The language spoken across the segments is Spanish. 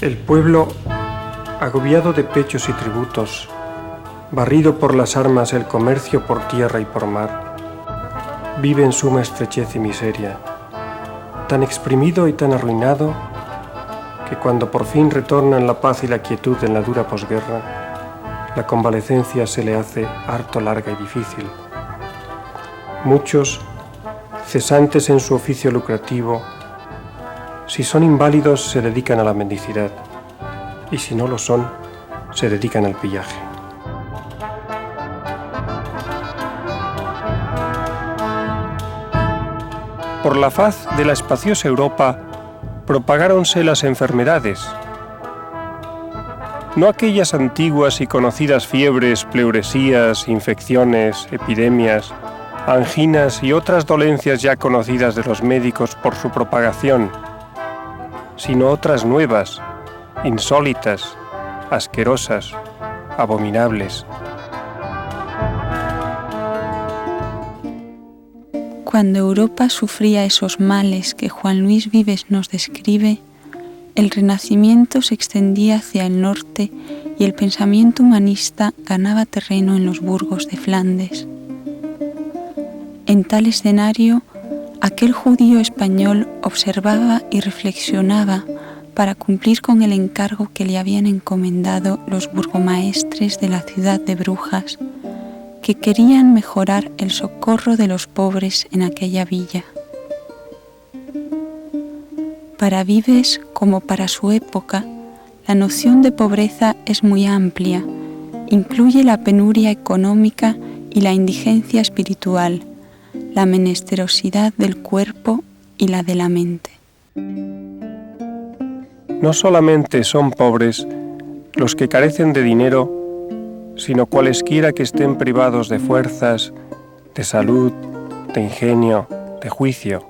El pueblo, agobiado de pechos y tributos, barrido por las armas el comercio por tierra y por mar, vive en suma estrechez y miseria, tan exprimido y tan arruinado que cuando por fin retornan la paz y la quietud en la dura posguerra, la convalecencia se le hace harto larga y difícil. Muchos, cesantes en su oficio lucrativo, si son inválidos se dedican a la mendicidad y si no lo son, se dedican al pillaje. Por la faz de la espaciosa Europa propagáronse las enfermedades, no aquellas antiguas y conocidas fiebres, pleuresías, infecciones, epidemias, anginas y otras dolencias ya conocidas de los médicos por su propagación, sino otras nuevas, insólitas, asquerosas, abominables. Cuando Europa sufría esos males que Juan Luis Vives nos describe, el Renacimiento se extendía hacia el norte y el pensamiento humanista ganaba terreno en los burgos de Flandes. En tal escenario, aquel judío español observaba y reflexionaba para cumplir con el encargo que le habían encomendado los burgomaestres de la ciudad de Brujas, que querían mejorar el socorro de los pobres en aquella villa. Para Vives, como para su época, la noción de pobreza es muy amplia, incluye la penuria económica y la indigencia espiritual, la menesterosidad del cuerpo y la de la mente. No solamente son pobres los que carecen de dinero, sino cualesquiera que estén privados de fuerzas, de salud, de ingenio, de juicio,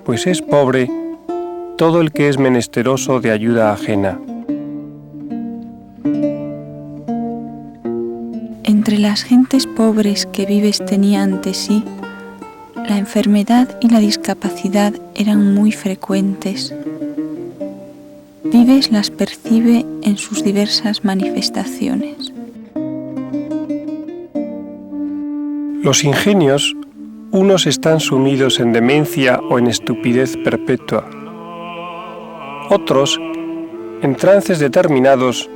pues es pobre todo el que es menesteroso de ayuda ajena. Entre las gentes pobres que Vives tenía ante sí, la enfermedad y la discapacidad eran muy frecuentes. Vives las percibe en sus diversas manifestaciones. Los ingenios, unos están sumidos en demencia o en estupidez perpetua. Otros, en trances determinados,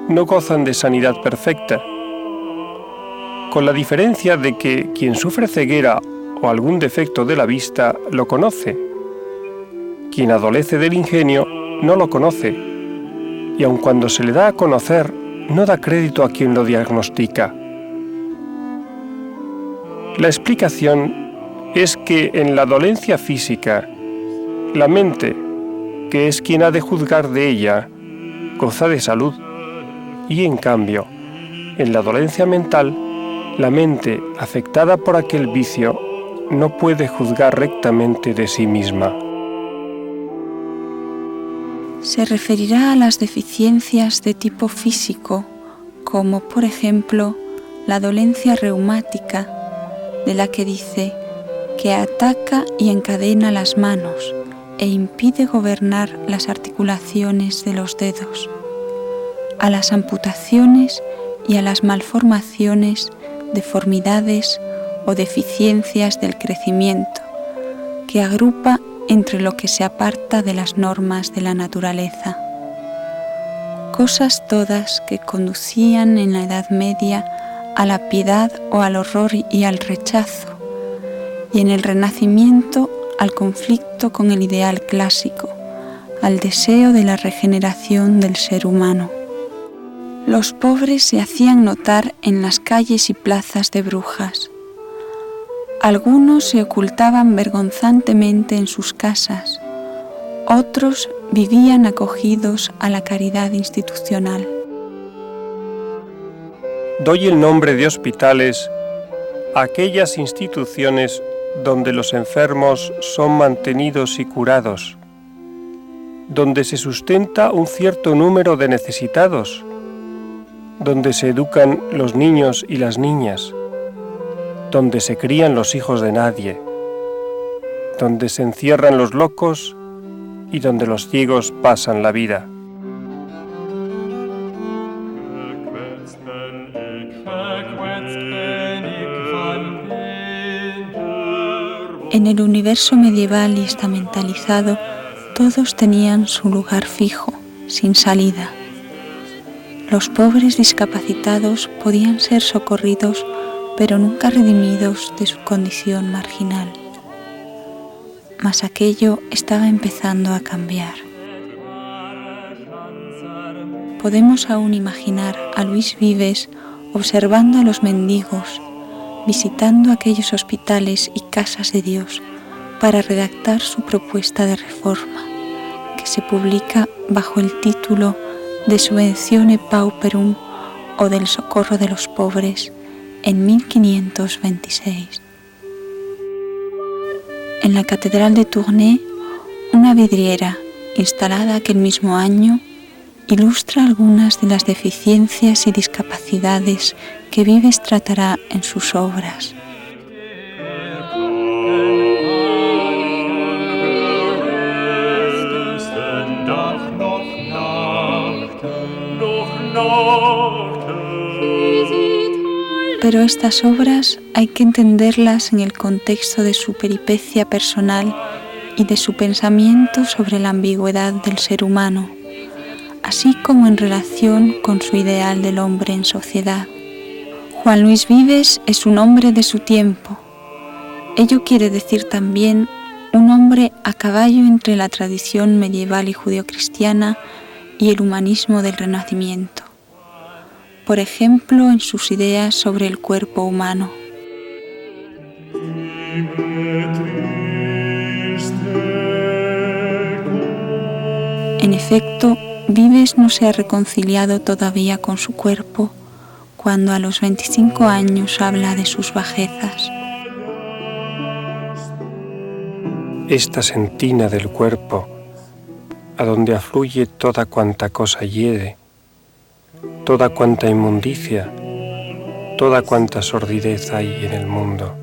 no gozan de sanidad perfecta, con la diferencia de que quien sufre ceguera o algún defecto de la vista lo conoce. Quien adolece del ingenio no lo conoce, y aun cuando se le da a conocer, no da crédito a quien lo diagnostica. La explicación es que en la dolencia física, la mente, que es quien ha de juzgar de ella, goza de salud, y en cambio, en la dolencia mental, la mente, afectada por aquel vicio, no puede juzgar rectamente de sí misma. Se referirá a las deficiencias de tipo físico, como por ejemplo la dolencia reumática, de la que dice que ataca y encadena las manos e impide gobernar las articulaciones de los dedos, a las amputaciones y a las malformaciones, deformidades o deficiencias del crecimiento, que agrupa entre lo que se aparta de las normas de la naturaleza. Cosas todas que conducían en la Edad Media a la piedad o al horror y al rechazo, y en el Renacimiento al conflicto con el ideal clásico, al deseo de la regeneración del ser humano. Los pobres se hacían notar en las calles y plazas de Brujas. Algunos se ocultaban vergonzantemente en sus casas, otros vivían acogidos a la caridad institucional. Doy el nombre de hospitales a aquellas instituciones donde los enfermos son mantenidos y curados, donde se sustenta un cierto número de necesitados, donde se educan los niños y las niñas, donde se crían los hijos de nadie, donde se encierran los locos y donde los ciegos pasan la vida. En el universo medieval y estamentalizado, todos tenían su lugar fijo, sin salida. Los pobres discapacitados podían ser socorridos, pero nunca redimidos de su condición marginal. Mas aquello estaba empezando a cambiar. Podemos aún imaginar a Luis Vives observando a los mendigos, visitando aquellos hospitales y casas de Dios para redactar su propuesta de reforma, que se publica bajo el título de Subventione Pauperum o del Socorro de los Pobres en 1526. En la Catedral de Tournai, una vidriera, instalada aquel mismo año, ilustra algunas de las deficiencias y discapacidades que Vives tratará en sus obras. Pero estas obras hay que entenderlas en el contexto de su peripecia personal y de su pensamiento sobre la ambigüedad del ser humano, así como en relación con su ideal del hombre en sociedad. Juan Luis Vives es un hombre de su tiempo. Ello quiere decir también un hombre a caballo entre la tradición medieval y judeocristiana y el humanismo del Renacimiento. Por ejemplo, en sus ideas sobre el cuerpo humano. En efecto, Vives no se ha reconciliado todavía con su cuerpo cuando a los 25 años habla de sus bajezas. Esta sentina del cuerpo, a donde afluye toda cuanta cosa hiede, toda cuanta inmundicia, toda cuanta sordidez hay en el mundo.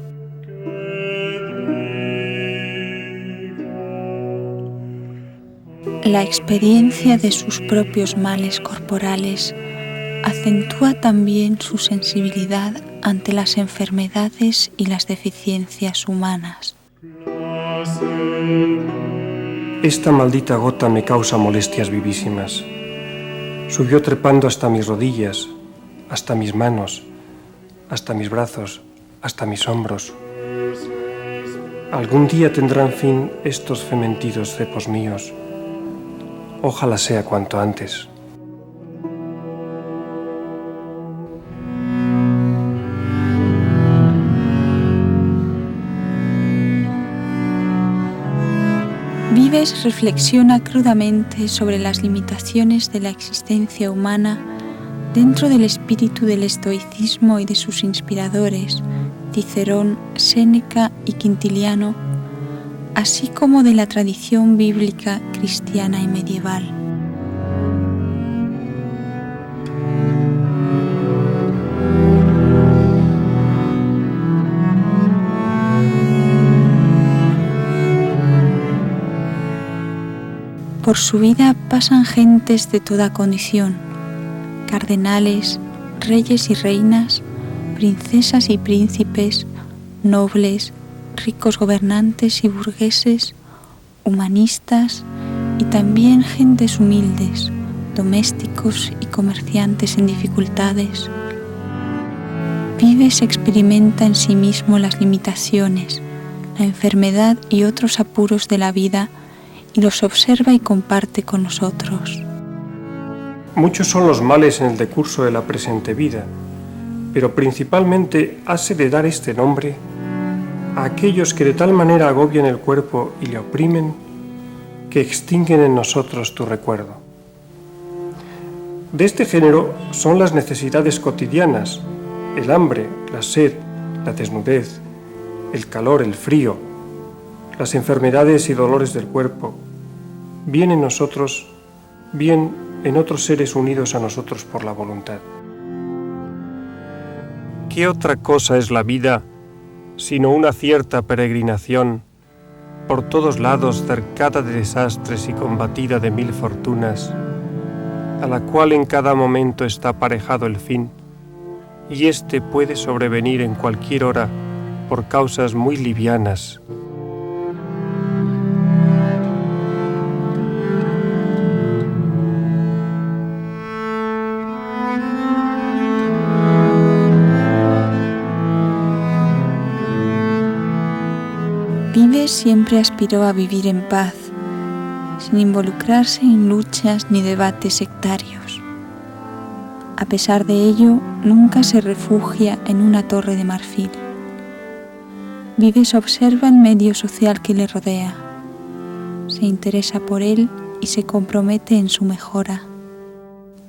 La experiencia de sus propios males corporales acentúa también su sensibilidad ante las enfermedades y las deficiencias humanas. Esta maldita gota me causa molestias vivísimas. Subió trepando hasta mis rodillas, hasta mis manos, hasta mis brazos, hasta mis hombros. Algún día tendrán fin estos fementidos cepos míos. Ojalá sea cuanto antes. Vives reflexiona crudamente sobre las limitaciones de la existencia humana dentro del espíritu del estoicismo y de sus inspiradores, Cicerón, Séneca y Quintiliano, así como de la tradición bíblica cristiana y medieval. Por su vida pasan gentes de toda condición, cardenales, reyes y reinas, princesas y príncipes, nobles, ricos gobernantes y burgueses, humanistas y también gentes humildes, domésticos y comerciantes en dificultades. Vives experimenta en sí mismo las limitaciones, la enfermedad y otros apuros de la vida y los observa y comparte con nosotros. Muchos son los males en el decurso de la presente vida, pero principalmente hase de dar este nombre a aquellos que de tal manera agobian el cuerpo y le oprimen, que extinguen en nosotros tu recuerdo. De este género son las necesidades cotidianas, el hambre, la sed, la desnudez, el calor, el frío, las enfermedades y dolores del cuerpo, bien en nosotros, bien en otros seres unidos a nosotros por la voluntad. ¿Qué otra cosa es la vida sino una cierta peregrinación, por todos lados cercada de desastres y combatida de mil fortunas, a la cual en cada momento está aparejado el fin, y éste puede sobrevenir en cualquier hora por causas muy livianas Vives siempre aspiró a vivir en paz, sin involucrarse en luchas ni debates sectarios. A pesar de ello, nunca se refugia en una torre de marfil. Vives observa el medio social que le rodea, se interesa por él y se compromete en su mejora.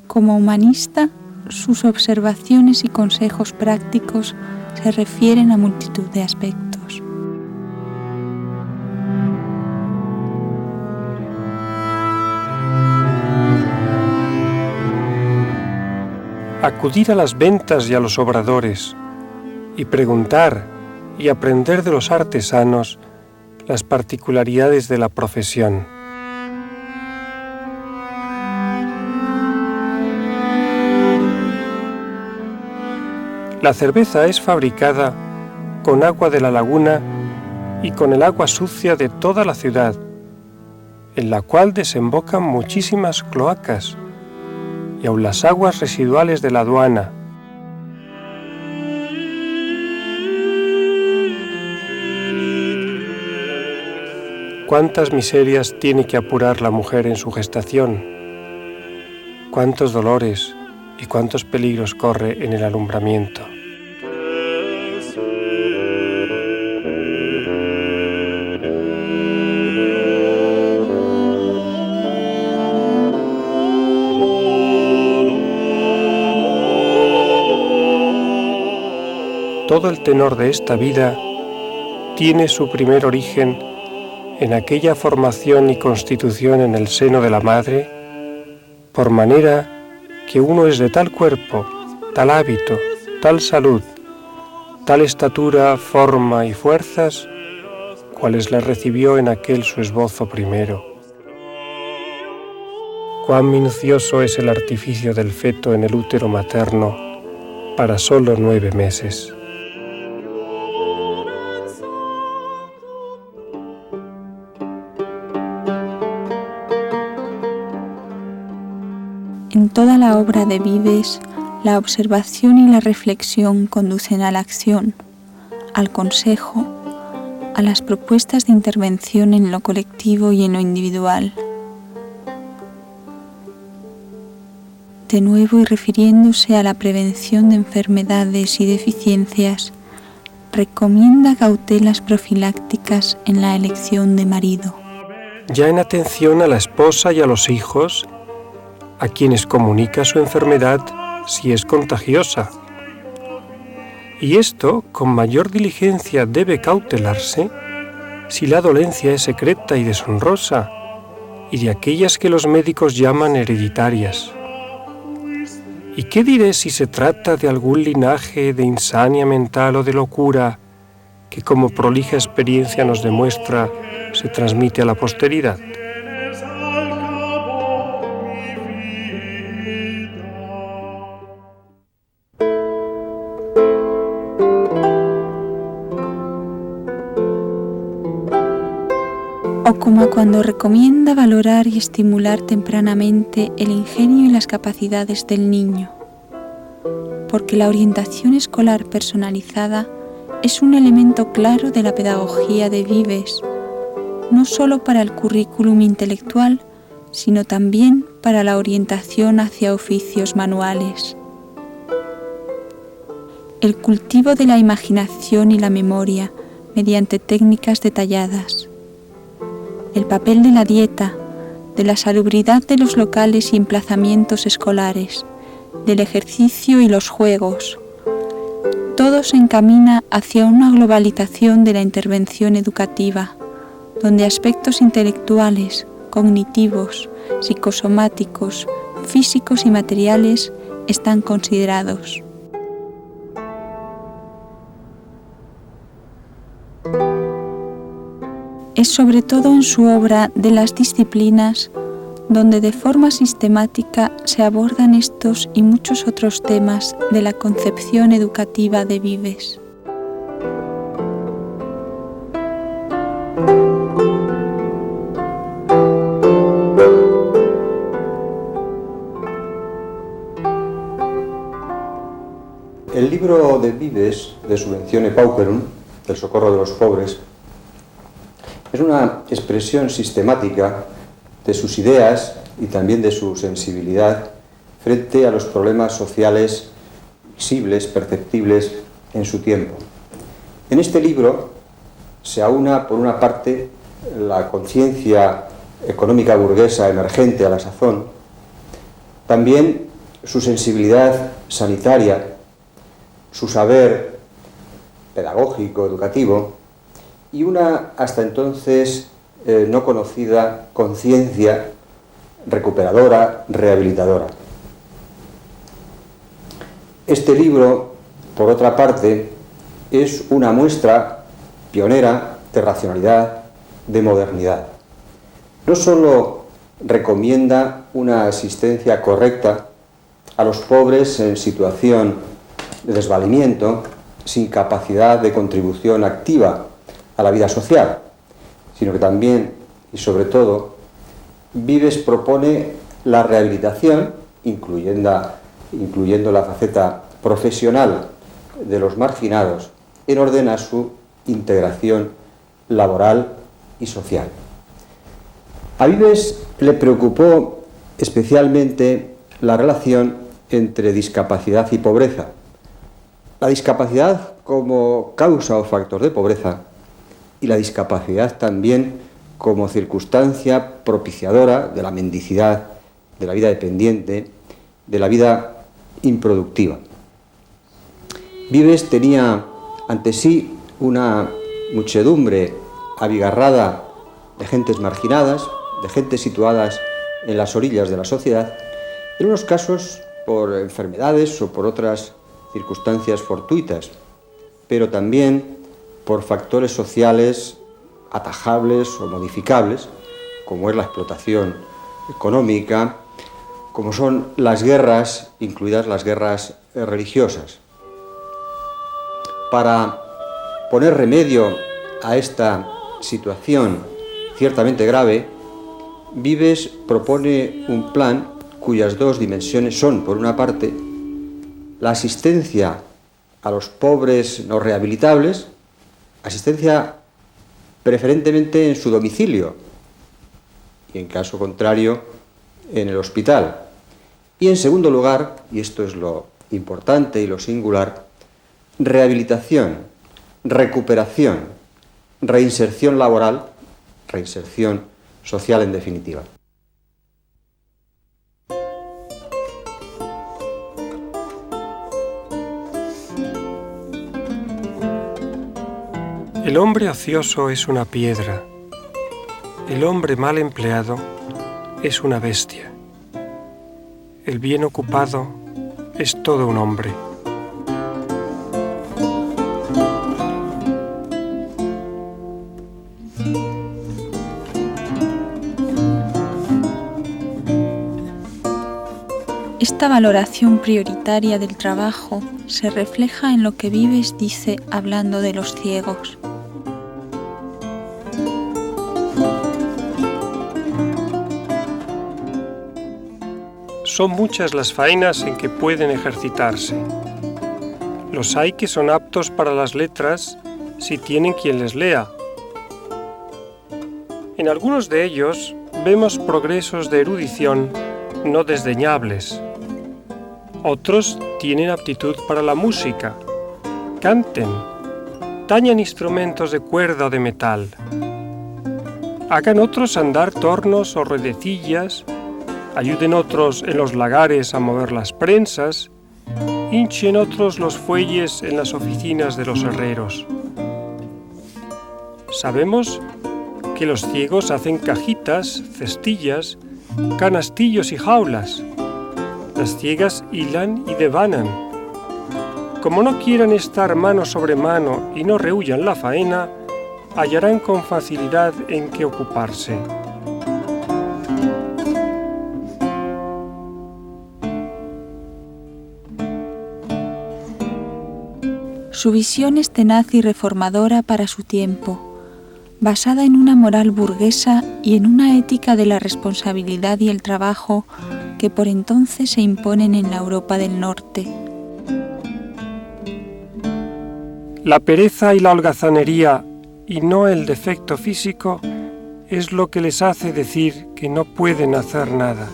Como humanista, sus observaciones y consejos prácticos se refieren a multitud de aspectos. Acudir a las ventas y a los obradores y preguntar y aprender de los artesanos las particularidades de la profesión. La cerveza es fabricada con agua de la laguna y con el agua sucia de toda la ciudad, en la cual desembocan muchísimas cloacas y aun las aguas residuales de la aduana. ¿Cuántas miserias tiene que apurar la mujer en su gestación? ¿Cuántos dolores y cuántos peligros corre en el alumbramiento? Todo el tenor de esta vida tiene su primer origen en aquella formación y constitución en el seno de la madre, por manera que uno es de tal cuerpo, tal hábito, tal salud, tal estatura, forma y fuerzas, cuales le recibió en aquel su esbozo primero. Cuán minucioso es el artificio del feto en el útero materno para solo 9 meses. En toda la obra de Vives, la observación y la reflexión conducen a la acción, al consejo, a las propuestas de intervención en lo colectivo y en lo individual. De nuevo, y refiriéndose a la prevención de enfermedades y deficiencias, recomienda cautelas profilácticas en la elección de marido. Ya en atención a la esposa y a los hijos, a quienes comunica su enfermedad si es contagiosa. Y esto con mayor diligencia debe cautelarse si la dolencia es secreta y deshonrosa, y de aquellas que los médicos llaman hereditarias. ¿Y qué diré si se trata de algún linaje de insania mental o de locura que, como prolija experiencia nos demuestra, se transmite a la posteridad? O como cuando recomienda valorar y estimular tempranamente el ingenio y las capacidades del niño, porque la orientación escolar personalizada es un elemento claro de la pedagogía de Vives, no solo para el currículum intelectual, sino también para la orientación hacia oficios manuales. El cultivo de la imaginación y la memoria mediante técnicas detalladas. El papel de la dieta, de la salubridad de los locales y emplazamientos escolares, del ejercicio y los juegos. Todo se encamina hacia una globalización de la intervención educativa, donde aspectos intelectuales, cognitivos, psicosomáticos, físicos y materiales están considerados. Es sobre todo en su obra de las disciplinas donde de forma sistemática se abordan estos y muchos otros temas de la concepción educativa de Vives. El libro de Vives, de Subventione Pauperum, del socorro de los pobres, Es una expresión sistemática de sus ideas y también de su sensibilidad frente a los problemas sociales visibles, perceptibles en su tiempo. En este libro se aúna, por una parte, la conciencia económica burguesa emergente a la sazón, también su sensibilidad sanitaria, su saber pedagógico, educativo, y una hasta entonces no conocida conciencia recuperadora, rehabilitadora. Este libro, por otra parte, es una muestra pionera de racionalidad, de modernidad. No solo recomienda una asistencia correcta a los pobres en situación de desvalimiento, sin capacidad de contribución activa a la vida social, sino que también, y sobre todo, Vives propone la rehabilitación, incluyendo la faceta profesional de los marginados, en orden a su integración laboral y social. A Vives le preocupó especialmente la relación entre discapacidad y pobreza. La discapacidad como causa o factor de pobreza y la discapacidad también como circunstancia propiciadora de la mendicidad, de la vida dependiente, de la vida improductiva. Vives tenía ante sí una muchedumbre abigarrada de gentes marginadas, de gentes situadas en las orillas de la sociedad, en unos casos por enfermedades o por otras circunstancias fortuitas, pero también por factores sociales atajables o modificables, como es la explotación económica, como son las guerras, incluidas las guerras religiosas. Para poner remedio a esta situación ciertamente grave, Vives propone un plan cuyas dos dimensiones son, por una parte, la asistencia a los pobres no rehabilitables, asistencia preferentemente en su domicilio y, en caso contrario, en el hospital. Y, en segundo lugar, y esto es lo importante y lo singular, rehabilitación, recuperación, reinserción laboral, reinserción social en definitiva. El hombre ocioso es una piedra, el hombre mal empleado es una bestia, el bien ocupado es todo un hombre. Esta valoración prioritaria del trabajo se refleja en lo que Vives dice hablando de los ciegos. Son muchas las faenas en que pueden ejercitarse. Los hay que son aptos para las letras si tienen quien les lea. En algunos de ellos vemos progresos de erudición no desdeñables. Otros tienen aptitud para la música, canten, tañan instrumentos de cuerda o de metal. Hagan otros andar tornos o ruedecillas, ayuden otros en los lagares a mover las prensas, hinchen otros los fuelles en las oficinas de los herreros. Sabemos que los ciegos hacen cajitas, cestillas, canastillos y jaulas. Las ciegas hilan y devanan. Como no quieran estar mano sobre mano y no rehuyan la faena, hallarán con facilidad en qué ocuparse. Su visión es tenaz y reformadora para su tiempo, basada en una moral burguesa y en una ética de la responsabilidad y el trabajo que por entonces se imponen en la Europa del Norte. La pereza y la holgazanería y no el defecto físico es lo que les hace decir que no pueden hacer nada.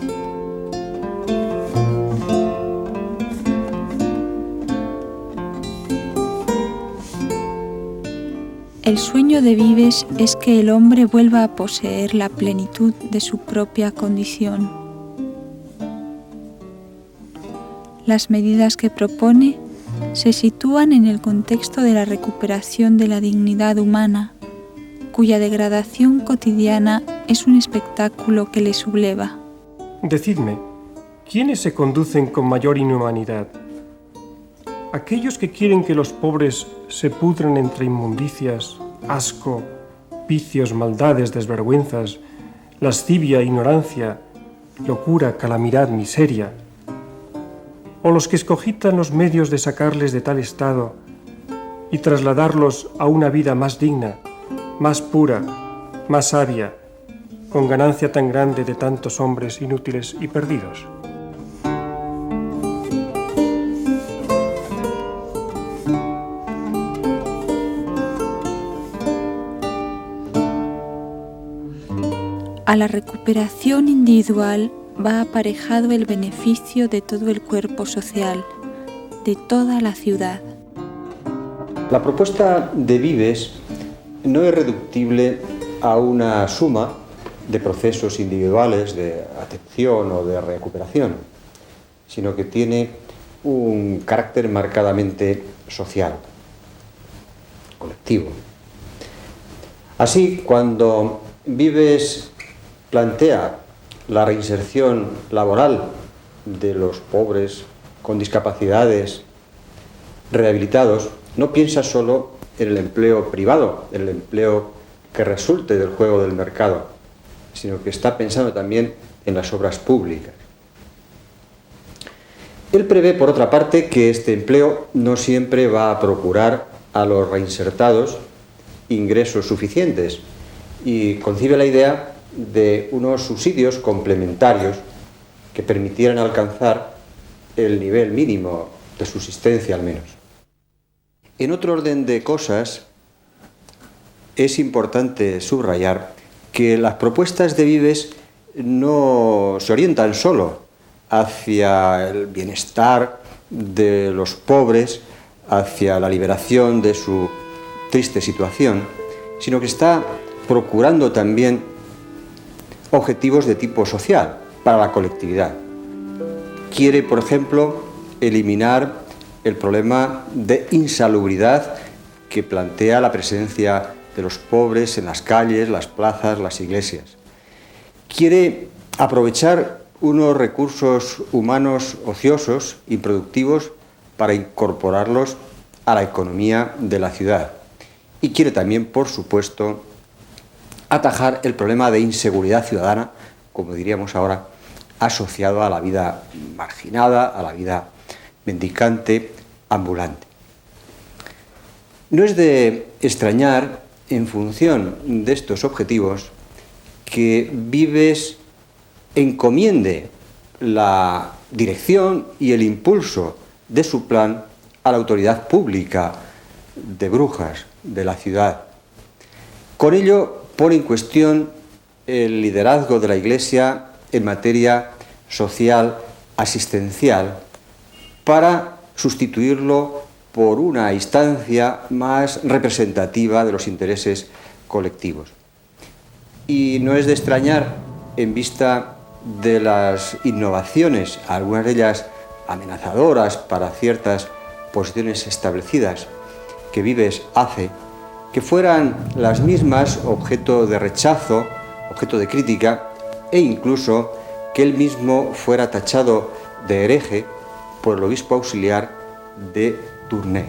El sueño de Vives es que el hombre vuelva a poseer la plenitud de su propia condición. Las medidas que propone se sitúan en el contexto de la recuperación de la dignidad humana, cuya degradación cotidiana es un espectáculo que le subleva. Decidme, ¿quiénes se conducen con mayor inhumanidad? ¿Aquellos que quieren que los pobres se pudran entre inmundicias, asco, vicios, maldades, desvergüenzas, lascivia, ignorancia, locura, calamidad, miseria? ¿O los que escogitan los medios de sacarles de tal estado y trasladarlos a una vida más digna, más pura, más sabia, con ganancia tan grande de tantos hombres inútiles y perdidos? A la recuperación individual va aparejado el beneficio de todo el cuerpo social, de toda la ciudad. La propuesta de Vives no es reductible a una suma de procesos individuales de atención o de recuperación, sino que tiene un carácter marcadamente social, colectivo. Así, cuando Vives plantea la reinserción laboral de los pobres con discapacidades rehabilitados, no piensa solo en el empleo privado, en el empleo que resulte del juego del mercado, sino que está pensando también en las obras públicas. Él prevé, por otra parte, que este empleo no siempre va a procurar a los reinsertados ingresos suficientes y concibe la idea de unos subsidios complementarios que permitieran alcanzar el nivel mínimo de subsistencia al menos. En otro orden de cosas, es importante subrayar que las propuestas de Vives no se orientan solo hacia el bienestar de los pobres, hacia la liberación de su triste situación, sino que está procurando también objetivos de tipo social para la colectividad. Quiere, por ejemplo, eliminar el problema de insalubridad que plantea la presencia de los pobres en las calles, las plazas, las iglesias. Quiere aprovechar unos recursos humanos ociosos, improductivos, para incorporarlos a la economía de la ciudad. Y quiere también, por supuesto, atajar el problema de inseguridad ciudadana, como diríamos ahora, asociado a la vida marginada, a la vida mendicante, ambulante. No es de extrañar, en función de estos objetivos, que Vives encomiende la dirección y el impulso de su plan a la autoridad pública de Brujas, de la ciudad. Con ello pone en cuestión el liderazgo de la Iglesia en materia social, asistencial, para sustituirlo por una instancia más representativa de los intereses colectivos. Y no es de extrañar, en vista de las innovaciones, algunas de ellas amenazadoras para ciertas posiciones establecidas, que Vives hace, que fueran las mismas objeto de rechazo, objeto de crítica, e incluso que él mismo fuera tachado de hereje por el obispo auxiliar de Tournai.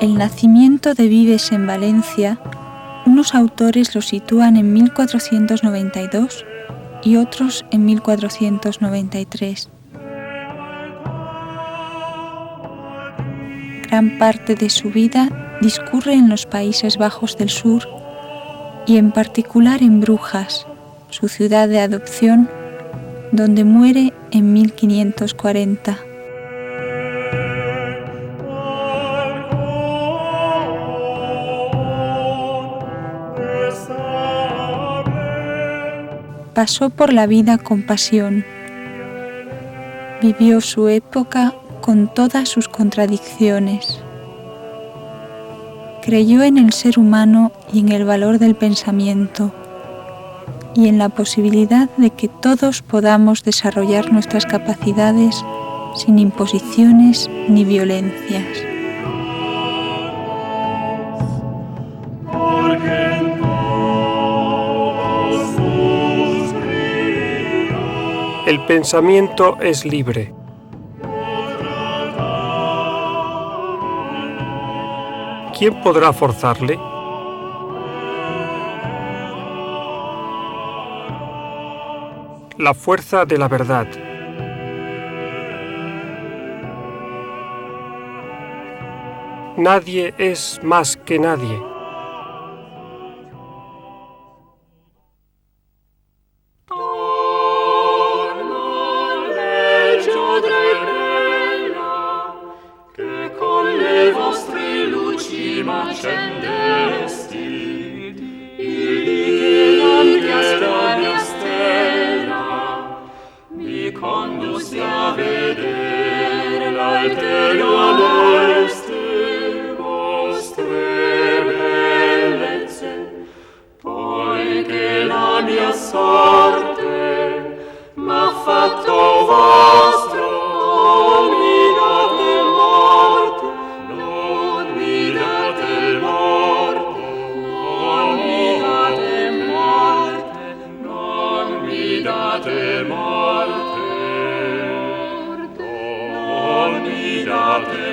El nacimiento de Vives en Valencia, unos autores lo sitúan en 1492 y otros en 1493. Gran parte de su vida discurre en los Países Bajos del Sur y en particular en Brujas, su ciudad de adopción, donde muere en 1540. Pasó por la vida con pasión. Vivió su época con todas sus contradicciones. Creyó en el ser humano y en el valor del pensamiento, y en la posibilidad de que todos podamos desarrollar nuestras capacidades sin imposiciones ni violencias. El pensamiento es libre. ¿Quién podrá forzarle? La fuerza de la verdad. Nadie es más que nadie. Date